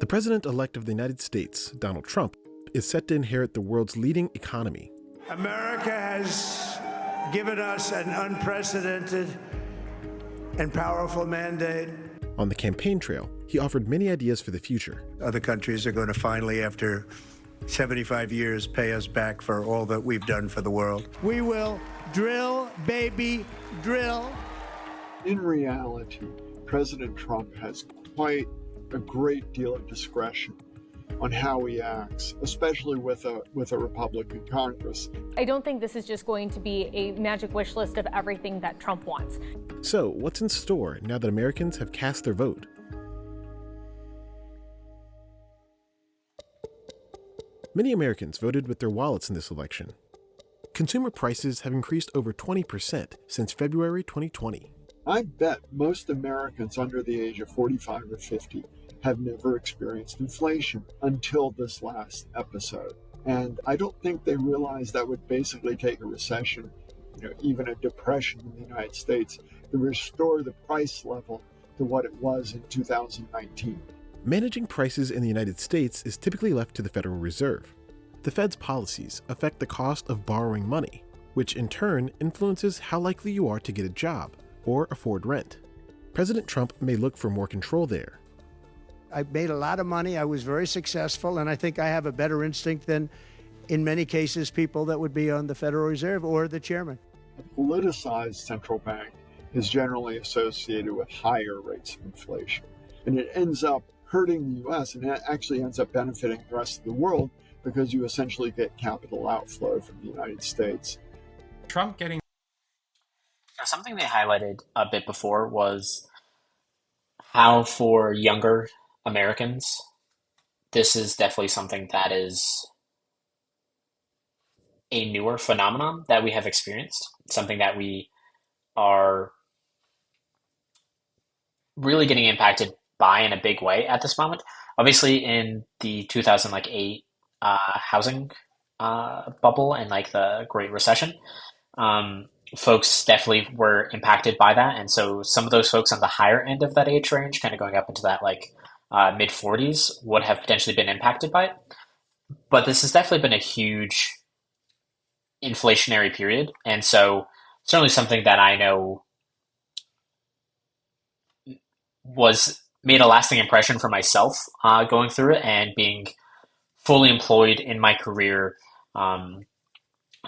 The president-elect of the United States, Donald Trump, is set to inherit the world's leading economy. America has given us an unprecedented and powerful mandate. On the campaign trail, he offered many ideas for the future. Other countries are going to finally, after 75 years, pay us back for all that we've done for the world. We will drill, baby, drill. In reality, President Trump has quite a great deal of discretion on how he acts, especially with a Republican Congress. I don't think this is just going to be a magic wish list of everything that Trump wants. So, what's in store now that Americans have cast their vote? Many Americans voted with their wallets in this election. Consumer prices have increased over 20% since February 2020. I bet most Americans under the age of 45 or 50 have never experienced inflation until this last episode. And I don't think they realize that would basically take a recession, even a depression in the United States, to restore the price level to what it was in 2019. Managing prices in the United States is typically left to the Federal Reserve. The Fed's policies affect the cost of borrowing money, which in turn influences how likely you are to get a job or afford rent. President Trump may look for more control there. I made a lot of money. I was very successful, and I think I have a better instinct than, in many cases, people that would be on the Federal Reserve or the chairman. A politicized central bank is generally associated with higher rates of inflation, and it ends up hurting the U.S. and it actually ends up benefiting the rest of the world because you essentially get capital outflow from the United States. Trump getting... Something they highlighted a bit before was how for younger Americans, this is definitely something that is a newer phenomenon that we have experienced, something that we are really getting impacted by in a big way at this moment. Obviously, in the 2008 housing bubble and like the Great Recession, folks definitely were impacted by that. And so some of those folks on the higher end of that age range, kind of going up into that like mid 40s, would have potentially been impacted by it. But this has definitely been a huge inflationary period. And so certainly something that I know made a lasting impression for myself going through it and being fully employed in my career,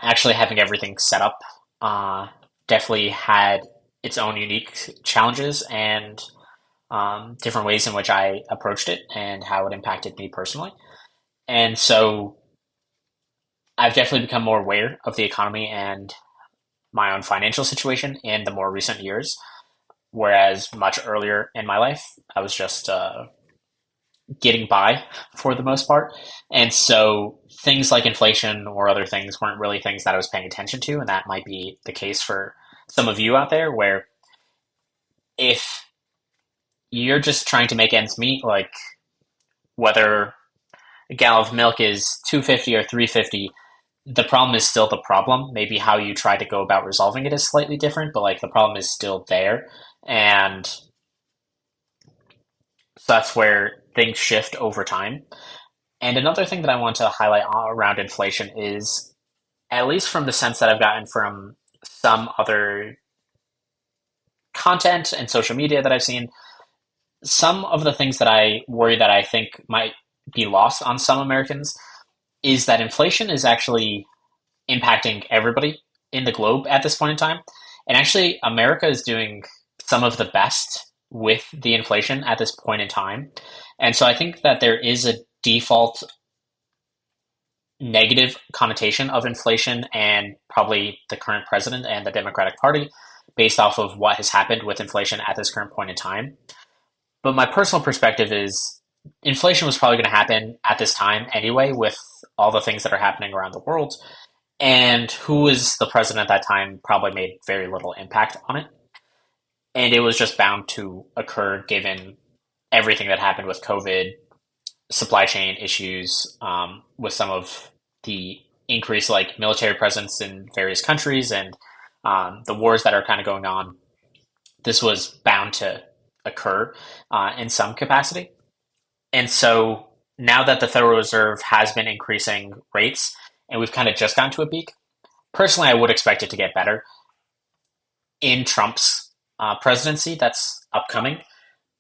actually having everything set up definitely had its own unique challenges and different ways in which I approached it and how it impacted me personally. And so I've definitely become more aware of the economy and my own financial situation in the more recent years, whereas much earlier in my life, I was just getting by for the most part. And so things like inflation or other things weren't really things that I was paying attention to. And that might be the case for some of you out there, where if you're just trying to make ends meet, like whether a gallon of milk is $2.50 or $3.50, the problem is still the problem. Maybe how you try to go about resolving it is slightly different, but like the problem is still there. And so that's where things shift over time. And another thing that I want to highlight around inflation is, at least from the sense that I've gotten from some other content and social media that I've seen, some of the things that I worry that I think might be lost on some Americans is that inflation is actually impacting everybody in the globe at this point in time. And actually, America is doing some of the best with the inflation at this point in time. And so I think that there is a default negative connotation of inflation and probably the current president and the Democratic Party based off of what has happened with inflation at this current point in time. But my personal perspective is inflation was probably going to happen at this time anyway, with all the things that are happening around the world. And who was the president at that time probably made very little impact on it. And it was just bound to occur given everything that happened with COVID, supply chain issues, with some of the increased like military presence in various countries and the wars that are kind of going on. This was bound to occur in some capacity. And so now that the Federal Reserve has been increasing rates and we've kind of just gotten to a peak, personally, I would expect it to get better in Trump's presidency that's upcoming.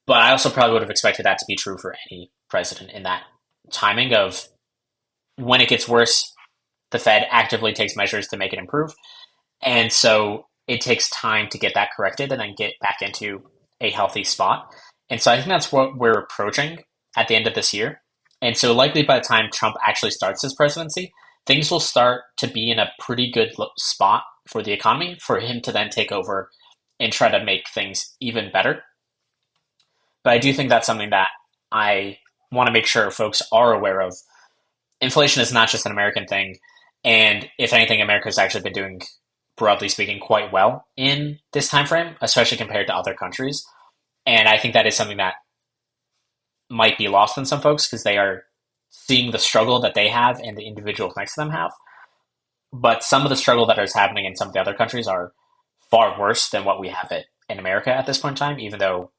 But I also probably would have expected that to be true for any president in that timing of when it gets worse, the Fed actively takes measures to make it improve. And so it takes time to get that corrected and then get back into a healthy spot. And so I think that's what we're approaching at the end of this year. And so likely by the time Trump actually starts his presidency, things will start to be in a pretty good spot for the economy for him to then take over and try to make things even better. But I do think that's something that I want to make sure folks are aware of. Inflation is not just an American thing. And if anything, America's actually been doing, broadly speaking, quite well in this time frame, especially compared to other countries. And I think that is something that might be lost on some folks because they are seeing the struggle that they have and the individuals next to them have. But some of the struggle that is happening in some of the other countries are far worse than what we have it in America at this point in time, even though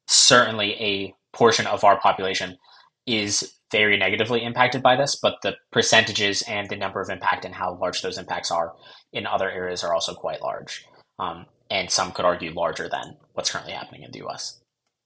certainly a portion of our population is very negatively impacted by this, but the percentages and the number of impact and how large those impacts are in other areas are also quite large. And some could argue larger than what's currently happening in the US.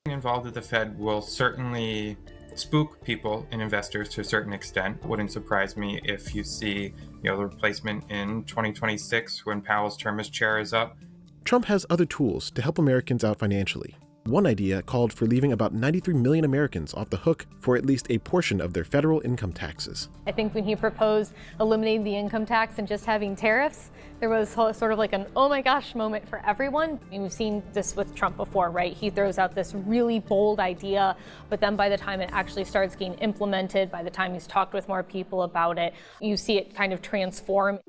Involved with the Fed will certainly spook people and investors to a certain extent. Wouldn't surprise me if you see, the replacement in 2026 when Powell's term as chair is up. Trump has other tools to help Americans out financially. One idea called for leaving about 93 million Americans off the hook for at least a portion of their federal income taxes. I think when he proposed eliminating the income tax and just having tariffs, there was sort of like an oh my gosh moment for everyone. I mean, we've seen this with Trump before, right? He throws out this really bold idea, but then by the time it actually starts getting implemented, by the time he's talked with more people about it, you see it kind of transform.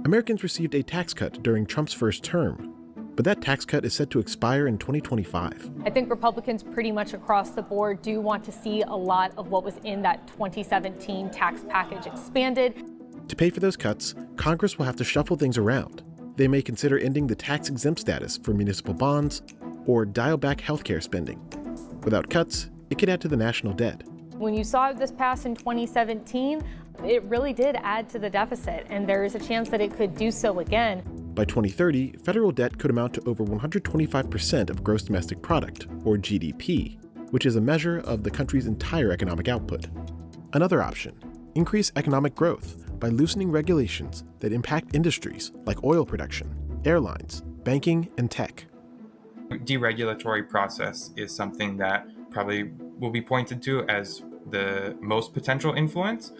Americans received a tax cut during Trump's first term, but that tax cut is set to expire in 2025. I think Republicans pretty much across the board do want to see a lot of what was in that 2017 tax package expanded. To pay for those cuts, Congress will have to shuffle things around. They may consider ending the tax-exempt status for municipal bonds or dial back healthcare spending. Without cuts, it could add to the national debt. When you saw this pass in 2017, it really did add to the deficit, and there is a chance that it could do so again. By 2030, federal debt could amount to over 125% of gross domestic product, or GDP, which is a measure of the country's entire economic output. Another option, increase economic growth by loosening regulations that impact industries like oil production, airlines, banking, and tech. Deregulatory process is something that probably will be pointed to as the most potential influence.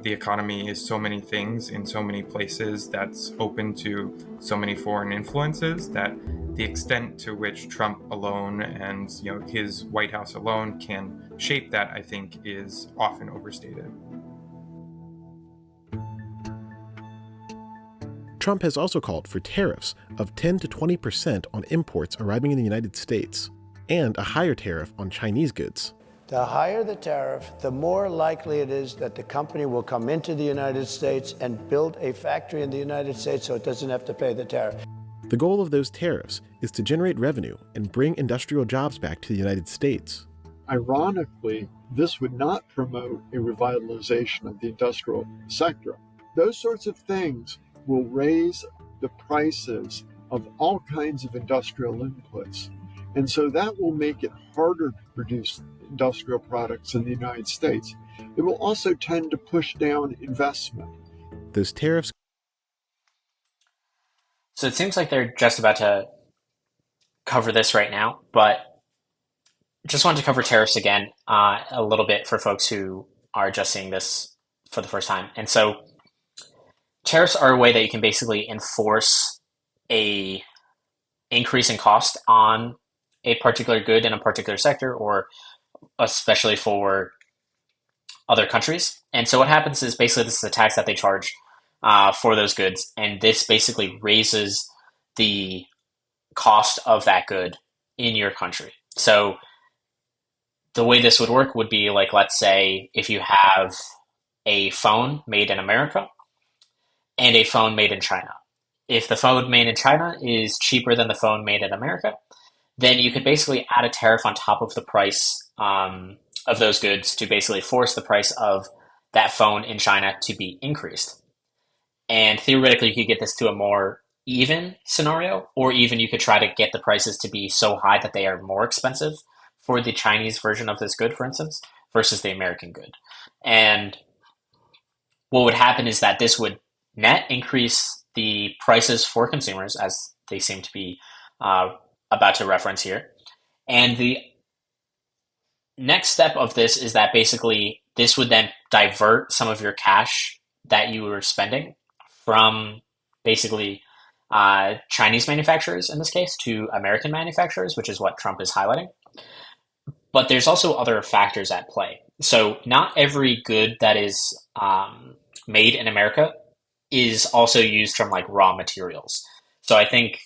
The economy is so many things in so many places that's open to so many foreign influences that the extent to which Trump alone and his White House alone can shape that, I think, is often overstated. Trump has also called for tariffs of 10 to 20% on imports arriving in the United States and a higher tariff on Chinese goods. The higher the tariff, the more likely it is that the company will come into the United States and build a factory in the United States so it doesn't have to pay the tariff. The goal of those tariffs is to generate revenue and bring industrial jobs back to the United States. Ironically, this would not promote a revitalization of the industrial sector. Those sorts of things will raise the prices of all kinds of industrial inputs. And so that will make it harder to produce industrial products in the United States. It will also tend to push down investment. Those tariffs. So it seems like they're just about to cover this right now, but just wanted to cover tariffs again a little bit for folks who are just seeing this for the first time. And so tariffs are a way that you can basically enforce a increase in cost on a particular good in a particular sector, or especially for other countries. And so what happens is basically this is a tax that they charge for those goods, and this basically raises the cost of that good in your country. So the way this would work would be like, let's say if you have a phone made in America and a phone made in China. If the phone made in China is cheaper than the phone made in America, then you could basically add a tariff on top of the price of those goods to basically force the price of that phone in China to be increased. And theoretically, you could get this to a more even scenario, or even you could try to get the prices to be so high that they are more expensive for the Chinese version of this good, for instance, versus the American good. And what would happen is that this would net increase the prices for consumers, as they seem to be about to reference here. And the next step of this is that basically this would then divert some of your cash that you were spending from basically Chinese manufacturers in this case to American manufacturers, which is what Trump is highlighting. But there's also other factors at play. So not every good that is made in America is also used from like raw materials. So I think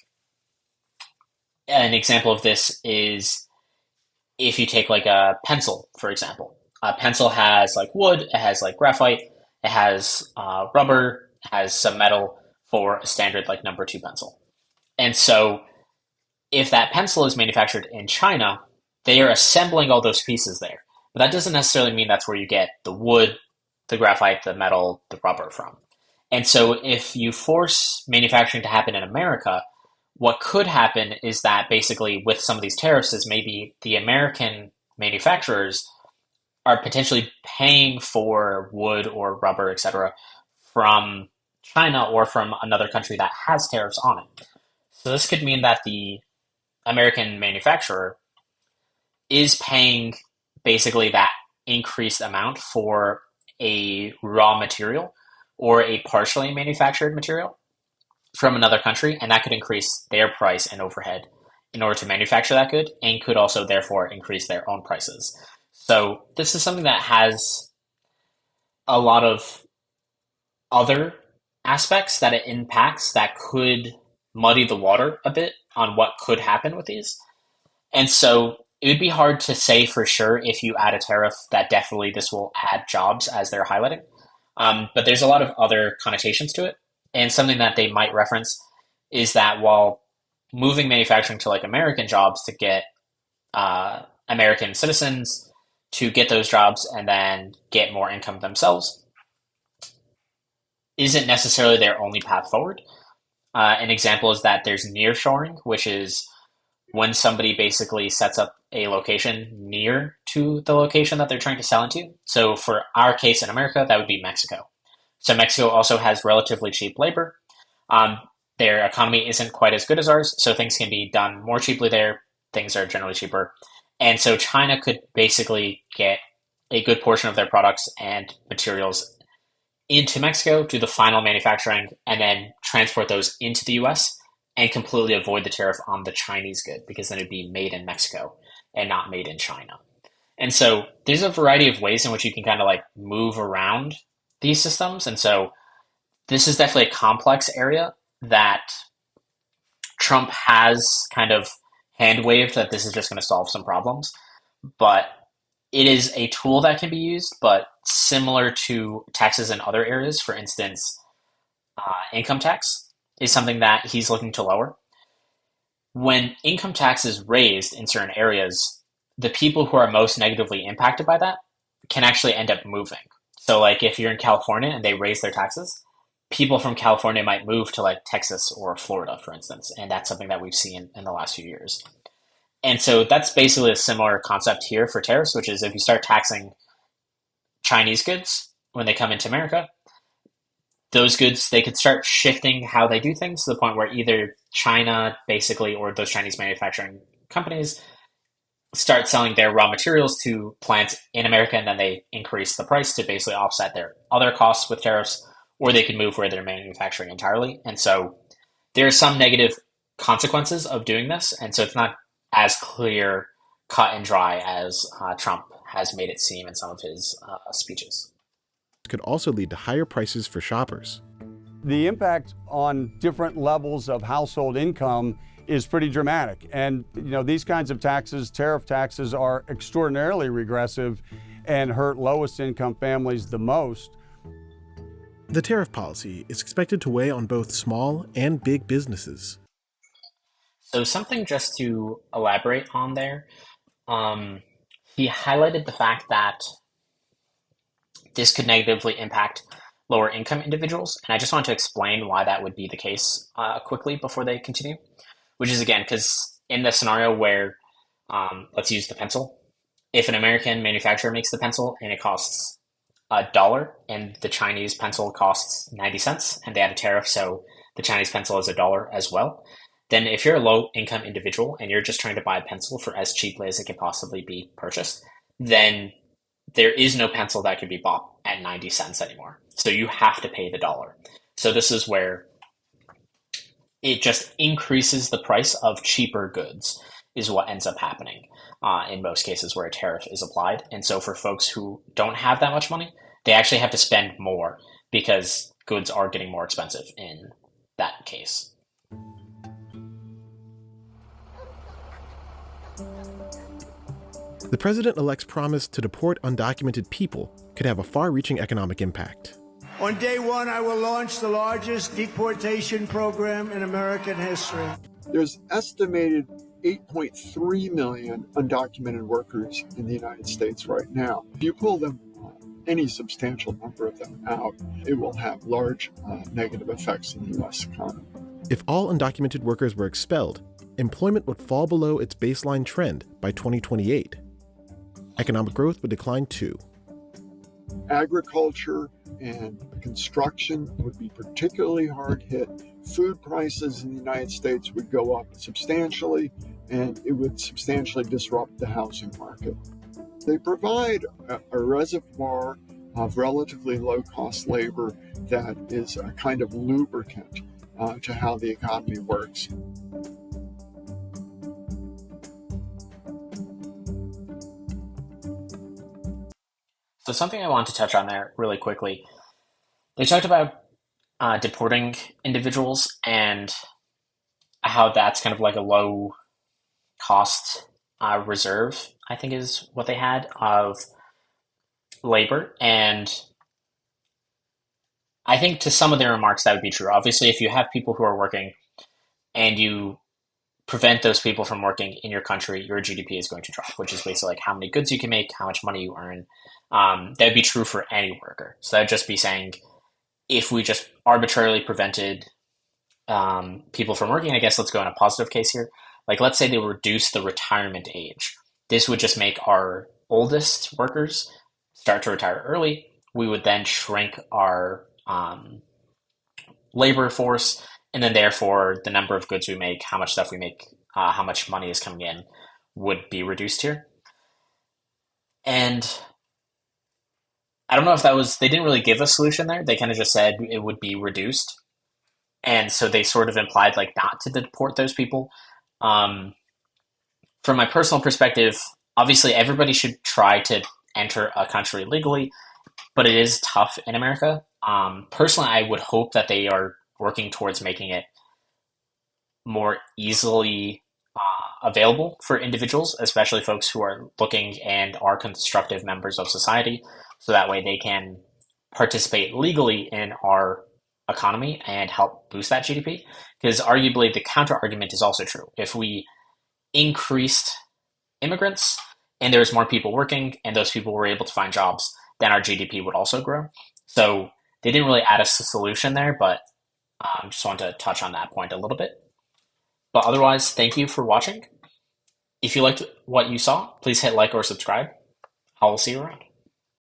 an example of this is if you take like a pencil, for example. A pencil has like wood, it has like graphite, it has rubber, it has some metal for a standard like number 2 pencil. And so if that pencil is manufactured in China, they are assembling all those pieces there. But that doesn't necessarily mean that's where you get the wood, the graphite, the metal, the rubber from. And so if you force manufacturing to happen in America, what could happen is that basically with some of these tariffs is maybe the American manufacturers are potentially paying for wood or rubber, etc., from China or from another country that has tariffs on it. So this could mean that the American manufacturer is paying basically that increased amount for a raw material or a partially manufactured material from another country, and that could increase their price and overhead in order to manufacture that good, and could also therefore increase their own prices. So this is something that has a lot of other aspects that it impacts that could muddy the water a bit on what could happen with these. And so it would be hard to say for sure if you add a tariff that definitely this will add jobs as they're highlighting. But there's a lot of other connotations to it. And something that they might reference is that while moving manufacturing to like American jobs to get American citizens to get those jobs and then get more income themselves isn't necessarily their only path forward. An example is that there's nearshoring, which is when somebody basically sets up a location near to the location that they're trying to sell into. So for our case in America, that would be Mexico. So Mexico also has relatively cheap labor. Their economy isn't quite as good as ours, so things can be done more cheaply there. Things are generally cheaper. And so China could basically get a good portion of their products and materials into Mexico, do the final manufacturing, and then transport those into the US and completely avoid the tariff on the Chinese good, because then it'd be made in Mexico and not made in China. And so there's a variety of ways in which you can kind of like move around these systems. And so this is definitely a complex area that Trump has kind of hand waved that this is just going to solve some problems. But it is a tool that can be used, but similar to taxes in other areas, for instance, income tax is something that he's looking to lower. When income tax is raised in certain areas, the people who are most negatively impacted by that can actually end up moving. So like if you're in California and they raise their taxes, people from California might move to like Texas or Florida, for instance. And that's something that we've seen in the last few years. And so that's basically a similar concept here for tariffs, which is if you start taxing Chinese goods when they come into America, those goods, they could start shifting how they do things to the point where either China basically or those Chinese manufacturing companies start selling their raw materials to plants in America, and then they increase the price to basically offset their other costs with tariffs, or they could move where they're manufacturing entirely. And so there are some negative consequences of doing this, and so it's not as clear, cut and dry as Trump has made it seem in some of his speeches. Could also lead to higher prices for shoppers. The impact on different levels of household income is pretty dramatic. And these kinds of taxes, tariff taxes, are extraordinarily regressive and hurt lowest income families the most. The tariff policy is expected to weigh on both small and big businesses. So something just to elaborate on there, he highlighted the fact that this could negatively impact lower income individuals. And I just want to explain why that would be the case quickly before they continue, which is again, because in the scenario where, let's use the pencil. If an American manufacturer makes the pencil and it costs $1 and the Chinese pencil costs 90 cents and they add a tariff, so the Chinese pencil is $1 as well, then if you're a low income individual and you're just trying to buy a pencil for as cheaply as it could possibly be purchased, then there is no pencil that could be bought at 90 cents anymore. So you have to pay the $1. So this is where it just increases the price of cheaper goods is what ends up happening in most cases where a tariff is applied. And so for folks who don't have that much money, they actually have to spend more because goods are getting more expensive in that case. The president-elect's promise to deport undocumented people could have a far-reaching economic impact. On day one, I will launch the largest deportation program in American history. There's estimated 8.3 million undocumented workers in the United States right now. If you pull them, any substantial number of them out, it will have large negative effects in the U.S. economy. If all undocumented workers were expelled, employment would fall below its baseline trend by 2028. Economic growth would decline too. Agriculture and construction would be particularly hard hit. Food prices in the United States would go up substantially, and it would substantially disrupt the housing market. They provide a reservoir of relatively low-cost labor that is a kind of lubricant to how the economy works. So something I want to touch on there really quickly, they talked about deporting individuals and how that's kind of like a low cost reserve, I think is what they had, of labor. And I think to some of their remarks that would be true. Obviously, if you have people who are working and you prevent those people from working in your country, your GDP is going to drop, which is basically like how many goods you can make, how much money you earn. That would be true for any worker. So that would just be saying, if we just arbitrarily prevented people from working, I guess let's go in a positive case here. Like, let's say they reduce the retirement age. This would just make our oldest workers start to retire early. We would then shrink our labor force, and then therefore the number of goods we make, how much stuff we make, how much money is coming in would be reduced here. And I don't know if that was, they didn't really give a solution there. They kind of just said it would be reduced. And so they sort of implied like not to deport those people. From my personal perspective, obviously everybody should try to enter a country legally, but it is tough in America. Personally, I would hope that they are working towards making it more easily available for individuals, especially folks who are looking and are constructive members of society, so that way they can participate legally in our economy and help boost that GDP. Because arguably the counter argument is also true. If we increased immigrants and there's more people working and those people were able to find jobs, then our GDP would also grow. So they didn't really add a solution there, but just want to touch on that point a little bit. But otherwise, thank you for watching. If you liked what you saw, please hit like or subscribe. I will see you around.